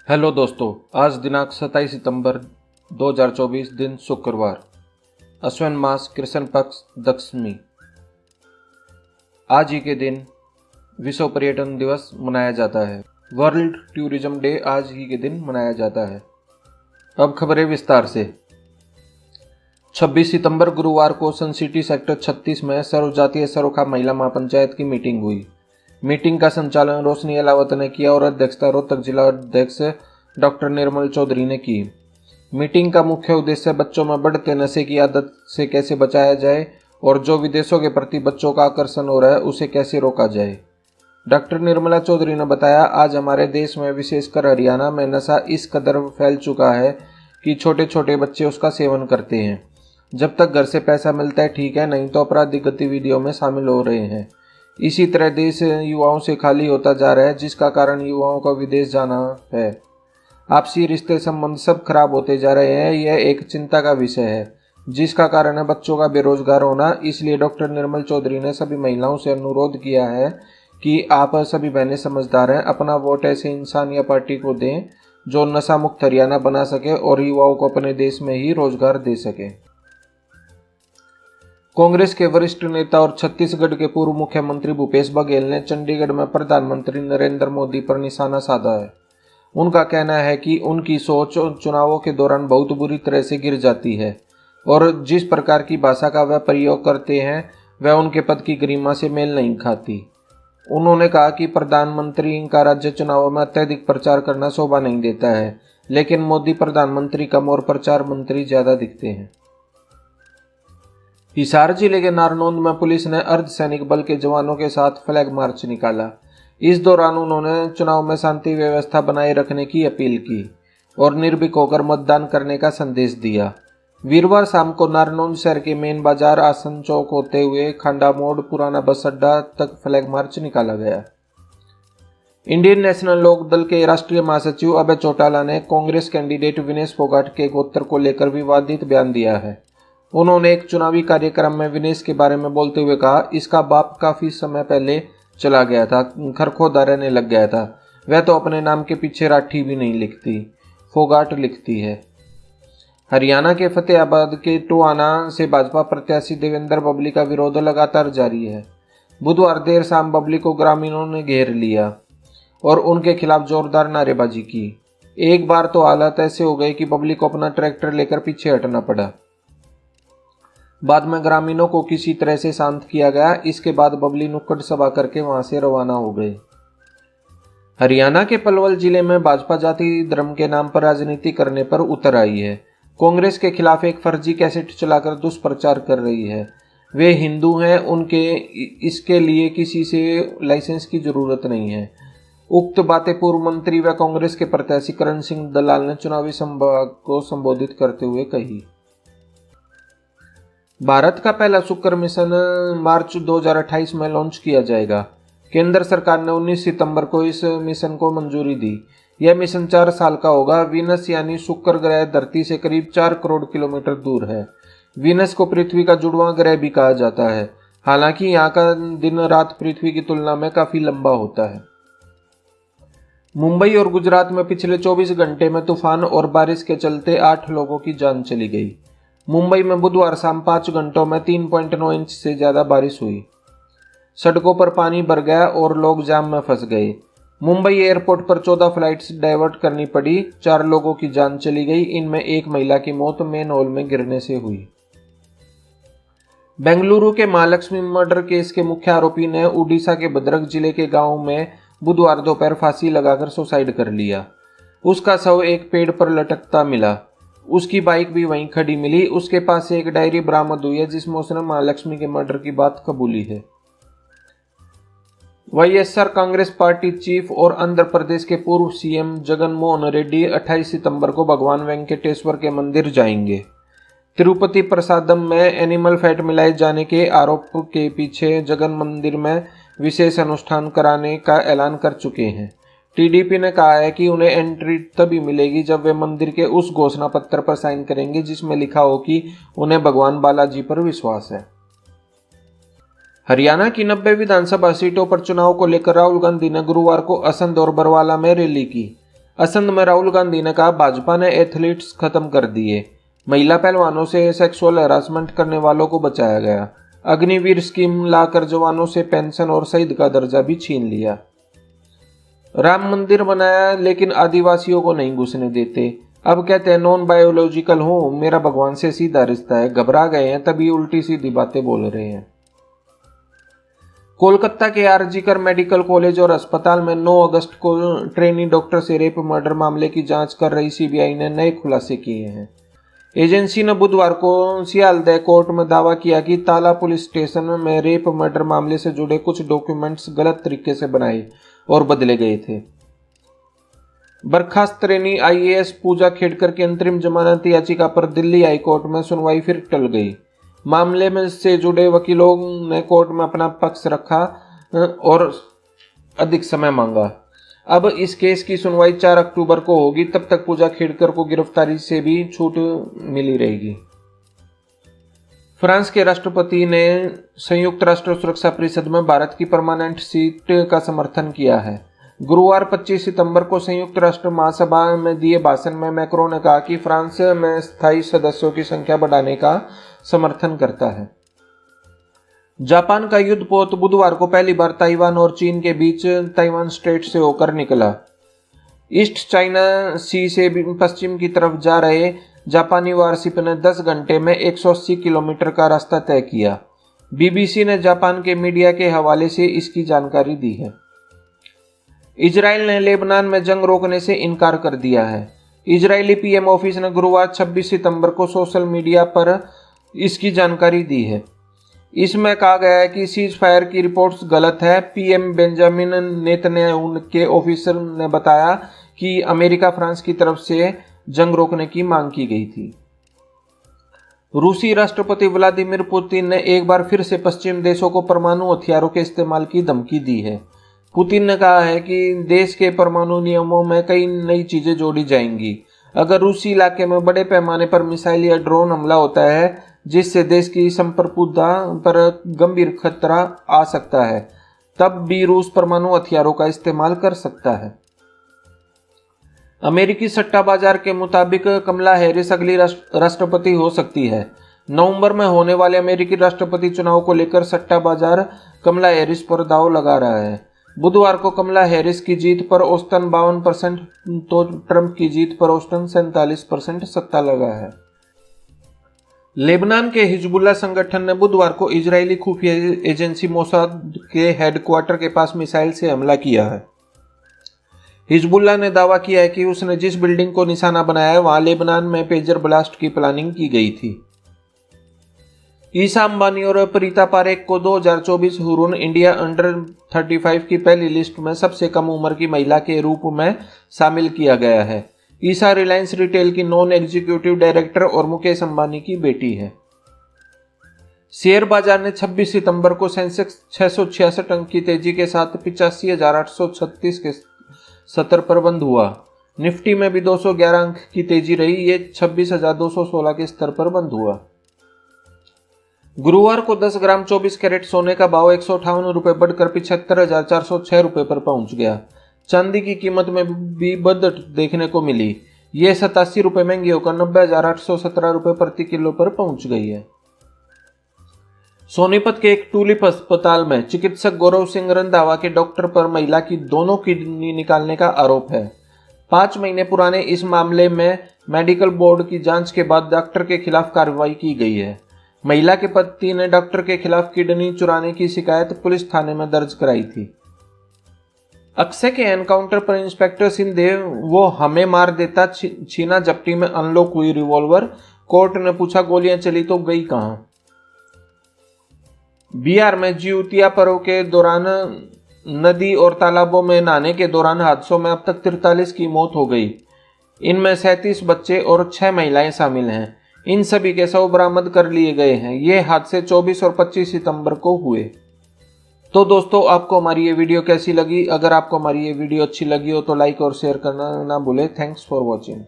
Hello दोस्तों, आज दिनांक 27 सितंबर 2024 दिन शुक्रवार, अश्विन मास कृष्ण पक्ष दशमी। आज ही के दिन विश्व पर्यटन दिवस मनाया जाता है। वर्ल्ड टूरिज्म डे आज ही के दिन मनाया जाता है। अब खबरें विस्तार से। 26 सितंबर गुरुवार को सन सिटी सेक्टर 36 में सर्वजातीय सरोखा महिला महापंचायत की मीटिंग हुई। मीटिंग का संचालन रोशनी अलावत ने किया और अध्यक्षता रोहतक जिला अध्यक्ष डॉक्टर निर्मल चौधरी ने की। मीटिंग का मुख्य उद्देश्य बच्चों में बढ़ते नशे की आदत से कैसे बचाया जाए और जो विदेशों के प्रति बच्चों का आकर्षण हो रहा है उसे कैसे रोका जाए। डॉक्टर निर्मला चौधरी ने बताया, आज हमारे देश में विशेषकर हरियाणा में नशा इस कदर फैल चुका है कि छोटे छोटे बच्चे उसका सेवन करते हैं। जब तक घर से पैसा मिलता है ठीक है, नहीं तो आपराधिक गतिविधियों में शामिल हो रहे हैं। इसी तरह देश युवाओं से खाली होता जा रहा है, जिसका कारण युवाओं का विदेश जाना है। आपसी रिश्ते संबंध सब खराब होते जा रहे हैं। यह एक चिंता का विषय है, जिसका कारण है बच्चों का बेरोजगार होना। इसलिए डॉक्टर निर्मल चौधरी ने सभी महिलाओं से अनुरोध किया है कि आप सभी बहनें समझदार हैं, अपना वोट ऐसे इंसान या पार्टी को दें जो नशा मुक्त हरियाणा बना सके और युवाओं को अपने देश में ही रोजगार दे सके। कांग्रेस के वरिष्ठ नेता और छत्तीसगढ़ के पूर्व मुख्यमंत्री भूपेश बघेल ने चंडीगढ़ में प्रधानमंत्री नरेंद्र मोदी पर निशाना साधा है। उनका कहना है कि उनकी सोच चुनावों के दौरान बहुत बुरी तरह से गिर जाती है और जिस प्रकार की भाषा का वह प्रयोग करते हैं वह उनके पद की गरिमा से मेल नहीं खाती। उन्होंने कहा कि प्रधानमंत्री का राज्य चुनावों में अत्यधिक प्रचार करना शोभा नहीं देता है, लेकिन मोदी प्रधानमंत्री कम और प्रचार मंत्री ज्यादा दिखते हैं। हिसार जिले के नारनौंद में पुलिस ने अर्धसैनिक बल के जवानों के साथ फ्लैग मार्च निकाला। इस दौरान उन्होंने चुनाव में शांति व्यवस्था बनाए रखने की अपील की और निर्भीक होकर मतदान करने का संदेश दिया। वीरवार शाम को नारनौंद शहर के मेन बाजार आसन चौक होते हुए खांडा मोड़ पुराना बस अड्डा तक फ्लैग मार्च निकाला गया। इंडियन नेशनल लोक दल के राष्ट्रीय महासचिव अभय चौटाला ने कांग्रेस कैंडिडेट विनेश फोगाट के गोत्र को लेकर विवादित बयान दिया है। उन्होंने एक चुनावी कार्यक्रम में विनेश के बारे में बोलते हुए कहा, इसका बाप काफी समय पहले चला गया था, खरखोदा रहने लग गया था। वह तो अपने नाम के पीछे राठी भी नहीं लिखती, फोगाट लिखती है। हरियाणा के फतेहाबाद के टोहाना से भाजपा प्रत्याशी देवेंद्र बबली का विरोध लगातार जारी है। बुधवार देर शाम बबली को ग्रामीणों ने घेर लिया और उनके खिलाफ जोरदार नारेबाजी की। एक बार तो हालत ऐसे हो गई कि बबली को अपना ट्रैक्टर लेकर पीछे हटना पड़ा। बाद में ग्रामीणों को किसी तरह से शांत किया गया। इसके बाद बबली नुक्कड़ सभा करके वहां से रवाना हो गए। हरियाणा के पलवल जिले में भाजपा जाति धर्म के नाम पर राजनीति करने पर उतर आई है। कांग्रेस के खिलाफ एक फर्जी कैसेट चलाकर दुष्प्रचार कर रही है। वे हिंदू हैं, उनके इसके लिए किसी से लाइसेंस की जरूरत नहीं है। उक्त बातें पूर्व मंत्री व कांग्रेस के प्रत्याशी करण सिंह दलाल ने चुनावी सभा को संबोधित करते हुए कही। भारत का पहला शुक्र मिशन मार्च 2028 में लॉन्च किया जाएगा। केंद्र सरकार ने 19 सितंबर को इस मिशन को मंजूरी दी। यह मिशन 4 साल का होगा। वीनस यानी शुक्र ग्रह धरती से करीब 4 करोड़ किलोमीटर दूर है। वीनस को पृथ्वी का जुड़वां ग्रह भी कहा जाता है। हालांकि यहाँ का दिन रात पृथ्वी की तुलना में काफी लंबा होता है। मुंबई और गुजरात में पिछले 24 घंटे में तूफान और बारिश के चलते 8 लोगों की जान चली गई। मुंबई में बुधवार शाम 5 घंटों में 3.9 इंच से ज्यादा बारिश हुई। सड़कों पर पानी भर गया और लोग जाम में फंस गए। मुंबई एयरपोर्ट पर 14 फ्लाइट्स डाइवर्ट करनी पड़ी। 4 लोगों की जान चली गई। इनमें एक महिला की मौत मेन हॉल में गिरने से हुई। बेंगलुरु के महालक्ष्मी मर्डर केस के मुख्य आरोपी ने उड़ीसा के भद्रक जिले के गांव में बुधवार दोपहर फांसी लगाकर सुसाइड कर लिया। उसका शव एक पेड़ पर लटकता मिला। उसकी बाइक भी वहीं खड़ी मिली। उसके पास से एक डायरी बरामद हुई है जिसमें उसने महालक्ष्मी के मर्डर की बात कबूली है। वाईएसआर कांग्रेस पार्टी चीफ और आंध्र प्रदेश के पूर्व सीएम जगन मोहन रेड्डी 28 सितंबर को भगवान वेंकटेश्वर के मंदिर जाएंगे। तिरुपति प्रसादम में एनिमल फैट मिलाए जाने के आरोप के पीछे जगन मंदिर में विशेष अनुष्ठान कराने का ऐलान कर चुके हैं। टीडीपी ने कहा है कि उन्हें एंट्री तभी मिलेगी जब वे मंदिर के उस घोषणा पत्र पर साइन करेंगे जिसमें लिखा हो कि उन्हें भगवान बालाजी पर विश्वास है। हरियाणा की 90 विधानसभा सीटों पर चुनाव को लेकर राहुल गांधी ने गुरुवार को असंध और बरवाला में रैली की। असंध में राहुल गांधी ने कहा भाजपा ने एथलीट्स खत्म कर दिए। महिला पहलवानों से सेक्सुअल हरासमेंट करने वालों को बचाया गया। अग्निवीर स्कीम लाकर जवानों से पेंशन और शहीद का दर्जा भी छीन लिया। राम मंदिर बनाया लेकिन आदिवासियों को नहीं घुसने देते। अब कहते हैं नॉन बायोलॉजिकल हूं, मेरा भगवान से सीधा रिश्ता है। घबरा गए हैं तभी उल्टी सीधी बातें बोल रहे हैं। कोलकाता के आरजीकर मेडिकल कॉलेज और अस्पताल में 9 अगस्त को ट्रेनी डॉक्टर से रेप मर्डर मामले की जांच कर रही सीबीआई ने नए खुलासे किए हैं। एजेंसी ने बुधवार को सियालदह कोर्ट में दावा किया कि ताला पुलिस स्टेशन में रेप मर्डर मामले से जुड़े कुछ डॉक्यूमेंट्स गलत तरीके से बनाए और बदले गए थे। बर्खास्त ट्रेनी आईएएस पूजा खेड़कर की अंतरिम जमानत याचिका पर दिल्ली हाईकोर्ट में सुनवाई फिर टल गई। मामले में से जुड़े वकीलों ने कोर्ट में अपना पक्ष रखा और अधिक समय मांगा। अब इस केस की सुनवाई 4 अक्टूबर को होगी। तब तक पूजा खेड़कर को गिरफ्तारी से भी छूट मिली रहेगी। फ्रांस के राष्ट्रपति ने संयुक्त राष्ट्र सुरक्षा परिषद में भारत की परमानेंट सीट का समर्थन किया है। गुरुवार 25 सितंबर को संयुक्त राष्ट्र महासभा में दिए भाषण में मैक्रों ने कहा कि फ्रांस में स्थायी सदस्यों की संख्या बढ़ाने का समर्थन करता है। जापान का युद्धपोत बुधवार को पहली बार ताइवान और चीन के बीच ताइवान स्ट्रेट से होकर निकला। ईस्ट चाइना सी से पश्चिम की तरफ जा रहे जापानी वारशिप ने 10 घंटे में 180 किलोमीटर का रास्ता तय किया। बीबीसी ने जापान के मीडिया के हवाले से इसकी जानकारी दी है। इजराइल ने लेबनान में जंग रोकने से इनकार कर दिया है। इजरायली पीएम ऑफिस ने गुरुवार 26 सितंबर को सोशल मीडिया पर इसकी जानकारी दी है। इसमें कहा गया है कि सीज फायर की रिपोर्ट्स गलत है। पीएम बेंजामिन नेतन्याहू के ऑफिसर ने बताया कि अमेरिका फ्रांस की तरफ से जंग रोकने की मांग की गई थी। रूसी राष्ट्रपति व्लादिमीर पुतिन ने एक बार फिर से पश्चिम देशों को परमाणु हथियारों के इस्तेमाल की धमकी दी है। पुतिन ने कहा है कि देश के परमाणु नियमों में कई नई चीजें जोड़ी जाएंगी अगर रूसी इलाके में बड़े पैमाने पर मिसाइल या ड्रोन हमला होता है, जिससे देश की संप्रभुता पर गंभीर खतरा आ सकता है, तब भी रूस परमाणु हथियारों का इस्तेमाल कर सकता है। अमेरिकी सट्टा बाजार के मुताबिक कमला हैरिस अगली राष्ट्रपति हो सकती है। नवंबर में होने वाले अमेरिकी राष्ट्रपति चुनाव को लेकर सट्टा बाजार कमला हैरिस पर दांव लगा रहा है। बुधवार को कमला हैरिस की जीत पर औसतन 52% तो ट्रंप की जीत पर औसतन 47% सट्टा लगा है। लेबनान के हिजबुल्लाह संगठन ने बुधवार को इजरायली खुफिया एजेंसी मोसाद के हेडक्वार्टर के पास मिसाइल से हमला किया है। हिजबुल्लाह ने दावा किया है कि उसने जिस बिल्डिंग को निशाना बनाया है वहां लेबनान में पेजर ब्लास्ट की प्लानिंग की गई थी। ईसा अंबानी और प्रीता पारेख को 2024 हुरून इंडिया अंडर 35 की पहली लिस्ट में सबसे कम उम्र की महिला के रूप में शामिल किया गया है। ईसा रिलायंस रिटेल की नॉन एग्जीक्यूटिव डायरेक्टर और मुकेश अंबानी की बेटी है। शेयर बाजार ने 26 सितंबर को सेंसेक्स 666 अंक की तेजी के साथ 85,836 के स्तर पर बंद हुआ। निफ्टी में भी 211 अंक की तेजी रही, ये 26,216 के स्तर पर बंद हुआ। गुरुवार को 10 ग्राम 24 कैरेट सोने का भाव 158 रुपये बढ़कर 75,406 रुपये पर पहुंच गया। चांदी की कीमत में भी बढ़त देखने को मिली, ये 87 रुपये महंगी होकर 90,817 रुपये प्रति किलो पर पहुंच गई है। सोनीपत के एक टूलिप अस्पताल में चिकित्सक गौरव सिंह रंधावा के डॉक्टर पर महिला की दोनों किडनी निकालने का आरोप है। 5 महीने पुराने इस मामले में मेडिकल बोर्ड की जांच के बाद डॉक्टर के खिलाफ कार्रवाई की गई है। महिला के पति ने डॉक्टर के खिलाफ किडनी चुराने की शिकायत पुलिस थाने में दर्ज कराई थी। अक्षय के एनकाउंटर पर इंस्पेक्टर सिंह वो हमें मार देता छीना जब्ती में अनलॉक हुई रिवॉल्वर। कोर्ट ने पूछा गोलियां चली तो गई कहां। बिहार में जिउतिया पर्व के दौरान नदी और तालाबों में नहाने के दौरान हादसों में अब तक 43 की मौत हो गई। इनमें 37 बच्चे और 6 महिलाएं शामिल हैं। इन सभी के शव बरामद कर लिए गए हैं। ये हादसे 24 और 25 सितंबर को हुए। तो दोस्तों, आपको हमारी ये वीडियो कैसी लगी? अगर आपको हमारी ये वीडियो अच्छी लगी हो तो लाइक और शेयर करना ना भूलें। Thanks for watching.